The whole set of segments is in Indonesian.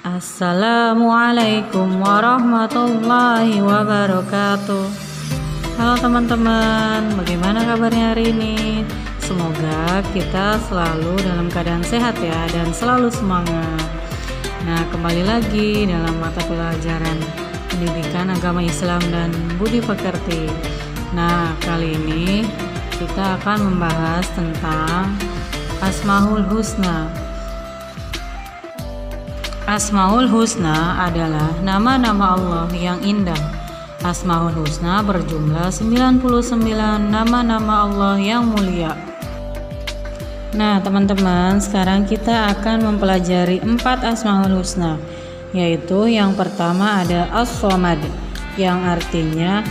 Assalamualaikum warahmatullahi wabarakatuh. Halo teman-teman, bagaimana kabarnya hari ini? Semoga kita selalu dalam keadaan sehat ya, dan selalu semangat. Nah, kembali lagi dalam mata pelajaran pendidikan agama Islam dan budi pekerti. Nah, kali ini kita akan membahas tentang Asmaul Husna. Asmaul Husna adalah nama-nama Allah yang indah. Asmaul Husna berjumlah 99 nama-nama Allah yang mulia. Nah teman-teman, sekarang kita akan mempelajari 4 Asmaul Husna, yaitu yang pertama ada As-Somad, yang artinya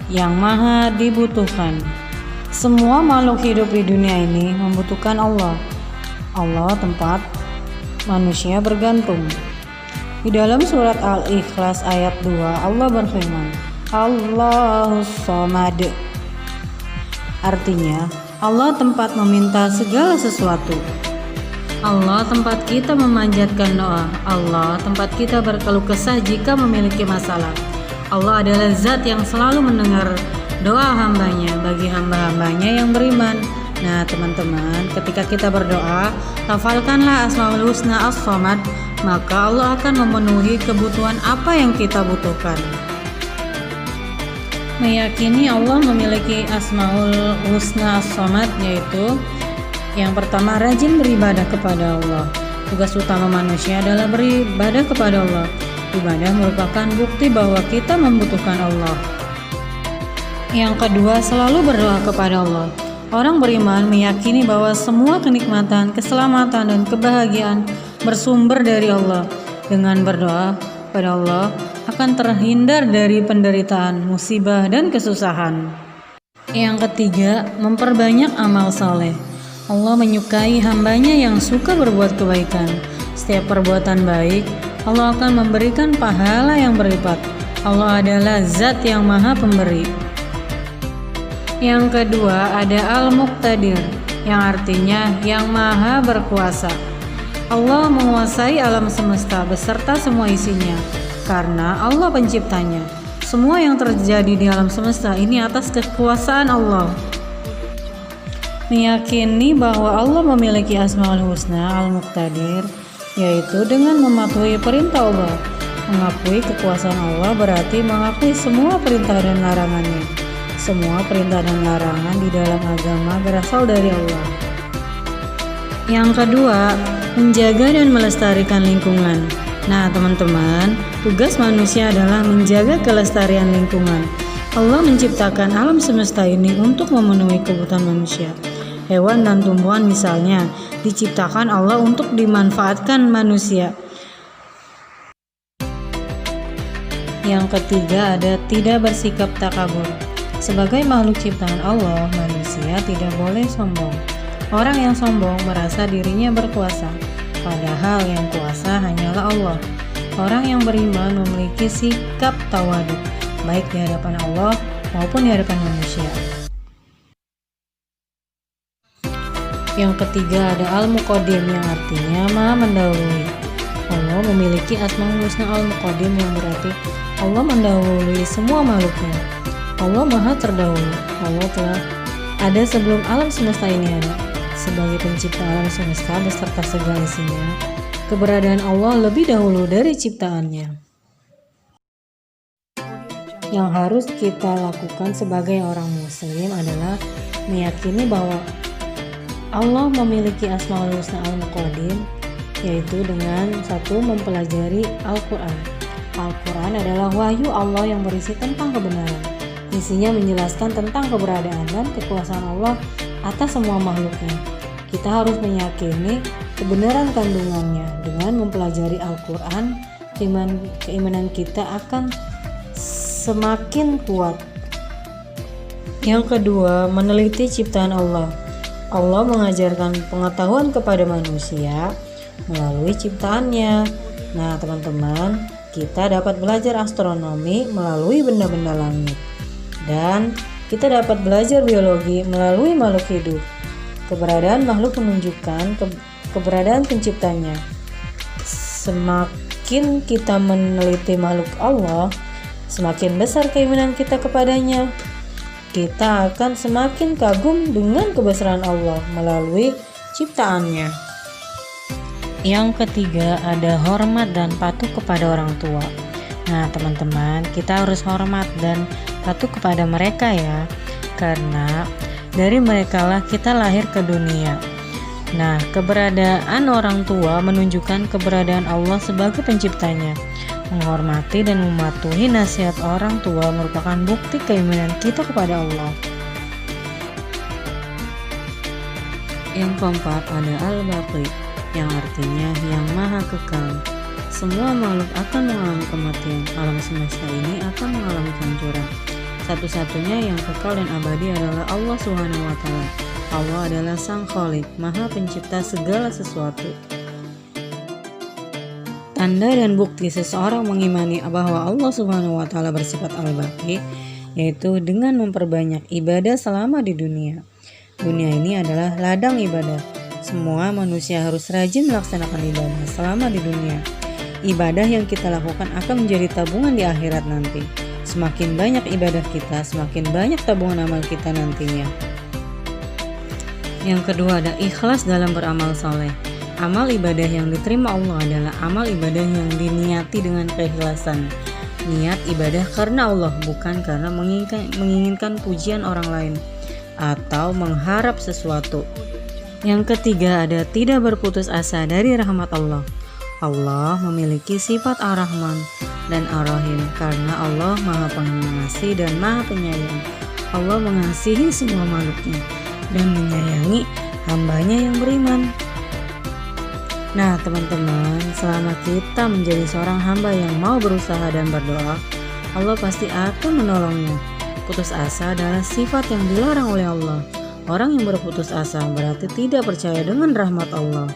yang maha dibutuhkan. Semua makhluk hidup di dunia ini membutuhkan Allah. Allah tempat manusia bergantung. Di dalam surat Al-Ikhlas ayat 2 Allah berfirman, Allahus Somad. Artinya, Allah tempat meminta segala sesuatu. Allah tempat kita memanjatkan doa. Allah tempat kita berkeluh kesah jika memiliki masalah. Allah adalah zat yang selalu mendengar doa hambanya bagi hamba-hambanya yang beriman. Nah teman-teman, ketika kita berdoa, hafalkanlah Asmaul Husna As-Somad, maka Allah akan memenuhi kebutuhan apa yang kita butuhkan. Meyakini Allah memiliki Asmaul Husna As-Somad, yaitu yang pertama, rajin beribadah kepada Allah. Tugas utama manusia adalah beribadah kepada Allah. Ibadah merupakan bukti bahwa kita membutuhkan Allah. Yang kedua, selalu berdoa kepada Allah. Orang beriman meyakini bahwa semua kenikmatan, keselamatan, dan kebahagiaan bersumber dari Allah. Dengan berdoa pada Allah, akan terhindar dari penderitaan, musibah, dan kesusahan. Yang ketiga, memperbanyak amal saleh. Allah menyukai hambanya yang suka berbuat kebaikan. Setiap perbuatan baik, Allah akan memberikan pahala yang berlipat. Allah adalah zat yang maha pemberi. Yang kedua ada Al-Muqtadir, yang artinya yang maha berkuasa. Allah menguasai alam semesta beserta semua isinya, karena Allah penciptanya. Semua yang terjadi di alam semesta ini atas kekuasaan Allah. Meyakini bahwa Allah memiliki Asmaul Husna Al-Muqtadir, yaitu dengan mematuhi perintah Allah. Mengakui kekuasaan Allah berarti mengakui semua perintah dan larangannya. Semua perintah dan larangan di dalam agama berasal dari Allah. Yang kedua, menjaga dan melestarikan lingkungan. Nah teman-teman, tugas manusia adalah menjaga kelestarian lingkungan. Allah menciptakan alam semesta ini untuk memenuhi kebutuhan manusia. Hewan dan tumbuhan misalnya diciptakan Allah untuk dimanfaatkan manusia. Yang ketiga ada tidak bersikap takabur. Sebagai makhluk ciptaan Allah, manusia tidak boleh sombong. Orang yang sombong merasa dirinya berkuasa, padahal yang kuasa hanyalah Allah. Orang yang beriman memiliki sikap tawadhu, baik di hadapan Allah maupun di hadapan manusia. Yang ketiga ada Al-Muqaddim, yang artinya maha mendahului. Allah memiliki Asmaul Husna Al-Muqaddim, yang berarti Allah mendahului semua makhluknya. Allah maha terdahulu. Allah telah ada sebelum alam semesta ini ada. Sebagai pencipta alam semesta beserta segala isinya, keberadaan Allah lebih dahulu dari ciptaannya. Yang harus kita lakukan sebagai orang muslim adalah meyakini bahwa Allah memiliki Asmaul Husna Al-Muqaddim, yaitu dengan satu, mempelajari Al-Quran. Al-Quran adalah wahyu Allah yang berisi tentang kebenaran. Isinya menjelaskan tentang keberadaan dan kekuasaan Allah atas semua makhluknya. Kita harus meyakini kebenaran kandungannya. Dengan mempelajari Al-Quran, keimanan kita akan semakin kuat. Yang kedua, meneliti ciptaan Allah. Allah mengajarkan pengetahuan kepada manusia melalui ciptaannya. Nah teman-teman, kita dapat belajar astronomi melalui benda-benda langit. Dan kita dapat belajar biologi melalui makhluk hidup. Keberadaan makhluk menunjukkan keberadaan penciptanya. Semakin semakin kita meneliti makhluk Allah, semakin besar keimanan kita kepadanya. Kita akan semakin kagum dengan kebesaran Allah melalui ciptaannya. Yang ketiga, ada hormat dan patuh kepada orang tua. Nah teman-teman, kita harus hormat dan patuh kepada mereka ya, karena dari merekalah kita lahir ke dunia. Nah, keberadaan orang tua menunjukkan keberadaan Allah sebagai penciptanya. Menghormati dan mematuhi nasihat orang tua merupakan bukti keimanan kita kepada Allah. Yang keempat, ada Al-Baqi, yang artinya yang maha kekal. Semua makhluk akan mengalami kematian, alam semesta ini akan mengalami kehancuran. Satu-satunya yang kekal dan abadi adalah Allah Subhanahu wa Ta'ala. Allah adalah Sang Khalik, Maha Pencipta segala sesuatu. Tanda dan bukti seseorang mengimani bahwa Allah Subhanahu wa Ta'ala bersifat Al-Baqi, yaitu dengan memperbanyak ibadah selama di dunia. Dunia ini adalah ladang ibadah. Semua manusia harus rajin melaksanakan ibadah selama di dunia. Ibadah yang kita lakukan akan menjadi tabungan di akhirat nanti. Semakin banyak ibadah kita, semakin banyak tabungan amal kita nantinya. Yang kedua, ada ikhlas dalam beramal soleh. Amal ibadah yang diterima Allah adalah amal ibadah yang diniati dengan keikhlasan. Niat ibadah karena Allah, bukan karena menginginkan pujian orang lain atau mengharap sesuatu. Yang ketiga, ada tidak berputus asa dari rahmat Allah. Allah memiliki sifat Ar-Rahman dan Ar-Rahim karena Allah Maha Pengasih dan Maha Penyayang. Allah mengasihi semua makhluknya dan menyayangi hambanya yang beriman. Nah teman-teman, selama kita menjadi seorang hamba yang mau berusaha dan berdoa, Allah pasti akan menolongnya. Putus asa adalah sifat yang dilarang oleh Allah. Orang yang berputus asa berarti tidak percaya dengan rahmat Allah.